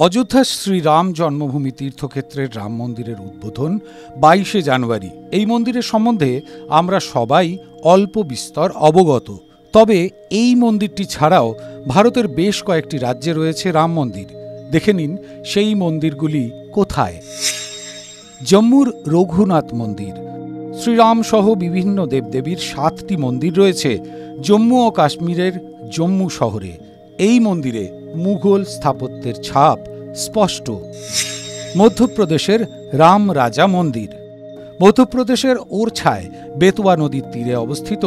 অযোধ্যা শ্রীরাম জন্মভূমি তীর্থক্ষেত্রের রাম মন্দিরের উদ্বোধন 22শে জানুয়ারি। এই মন্দিরের সম্বন্ধে আমরা সবাই অল্প বিস্তর অবগত। তবে এই মন্দিরটি ছাড়াও ভারতের বেশ কয়েকটি রাজ্যে রয়েছে রাম মন্দির। দেখে নিন সেই মন্দিরগুলি কোথায়। জম্মুর রঘুনাথ মন্দির। শ্রীরাম সহ বিভিন্ন দেবদেবীর 7টি মন্দির রয়েছে জম্মু ও কাশ্মীরের জম্মু শহরে। এই মন্দিরে মুঘল স্থাপত্যের ছাপ স্পষ্ট। মধ্যপ্রদেশের রাম রাজা মন্দির। মধ্যপ্রদেশের ওরছায় বেতোয়া নদীর তীরে অবস্থিত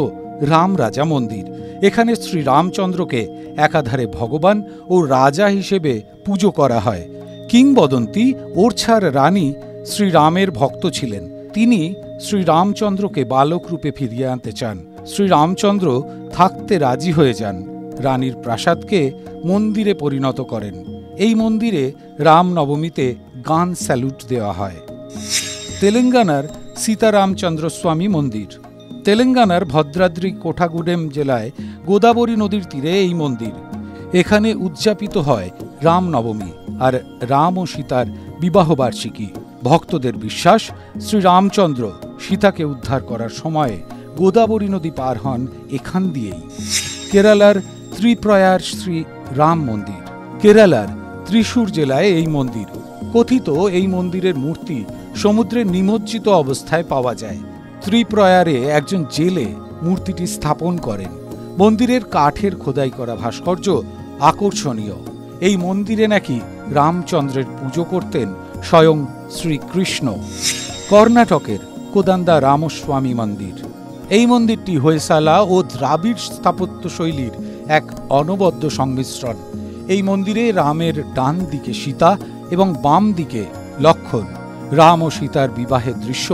রাম রাজা মন্দির। এখানে শ্রীরামচন্দ্রকে একাধারে ভগবান ও রাজা হিসেবে পুজো করা হয়। কিংবদন্তি ওরছার রানী শ্রীরামের ভক্ত ছিলেন। তিনি শ্রীরামচন্দ্রকে বালক রূপে ফিরিয়ে আনতে চান। শ্রীরামচন্দ্র থাকতে রাজি হয়ে যান। রানীর প্রাসাদকে মন্দিরে পরিণত করেন। এই মন্দিরে রামনবমীতে গান স্যালুট দেওয়া হয়। তেলেঙ্গানার সীতারামচন্দ্র স্বামী মন্দির। তেলেঙ্গানার ভদ্রাদ্রি কোঠাগুডেম জেলায় গোদাবরী নদীর তীরে এই মন্দির। এখানে উদযাপিত হয় রামনবমী আর রাম ও সীতার বিবাহবার্ষিকী। ভক্তদের বিশ্বাস, শ্রীরামচন্দ্র সীতাকে উদ্ধার করার সময়ে গোদাবরী নদী পার হন এখান দিয়েই। কেরালার ত্রিপ্রয়ার শ্রী রাম মন্দির। কেরালার ত্রিশূর জেলায় এই মন্দির। কথিত এই মন্দিরের মূর্তি সমুদ্রে নিমজ্জিত অবস্থায় পাওয়া যায়। ত্রিপ্রয়ারে একজন জেলে মূর্তিটি স্থাপন করেন। মন্দিরের কাঠের খোদাই করা ভাস্কর্য আকর্ষণীয়। এই মন্দিরে নাকি রামচন্দ্রের পুজো করতেন স্বয়ং শ্রীকৃষ্ণ। কর্ণাটকের কোদান্দা রামস্বামী মন্দির। এই মন্দিরটি হোয়সালা ও দ্রাবিড় স্থাপত্য শৈলীর এক অনবদ্য সংমিশ্রণ। এই মন্দিরে রামের ডান দিকে সীতা এবং বাম দিকে লক্ষ্মণ। রাম ও সীতার বিবাহের দৃশ্য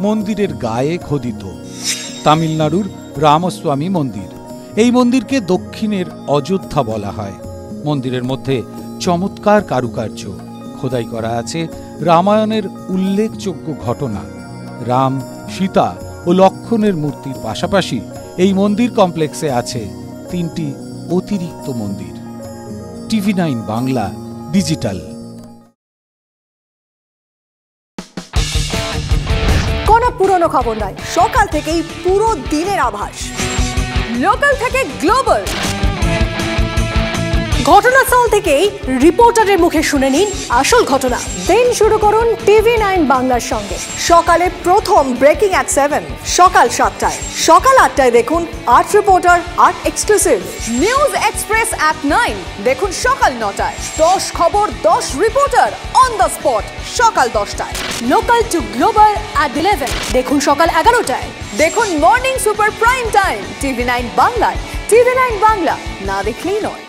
মন্দিরের গায়ে খোদিত। তামিলনাড়ুর রামস্বামী মন্দির। এই মন্দিরকে দক্ষিণের অযোধ্যা বলা হয়। মন্দিরের মধ্যে চমৎকার কারুকার্য। খোদাই করা আছে রামায়ণের উল্লেখযোগ্য ঘটনা। রাম, সীতা ও লক্ষ্মণের মূর্তির পাশাপাশি এই মন্দির কমপ্লেক্সে আছে 3টি অতিরিক্ত মন্দির। TV9 Bangla digital. কোনো পুরনো খবর নয়, সকাল থেকেই পুরো দিনের আভাস। লোকাল থেকে গ্লোবাল, ঘটনাস্থল থেকেই রিপোর্টারের মুখে শুনে নিন আসল ঘটনা। দিন শুরু করুন TV9 বাংলার সঙ্গে। সকালে প্রথম ব্রেকিং at 7, সকাল 7টায়, সকাল 8টায় দেখুন 8 reporter 8 exclusive. News express at 9 দেখুন সকাল 9টায়। 10 খবর 10 রিপোর্টার অন দ্য স্পট সকাল 10টায়। লোকাল টু গ্লোবাল at 11 দেখুন সকাল 11টায়। দেখুন morning super prime time TV9 বাংলায়। TV9 বাংলা না দেখলেই নয়।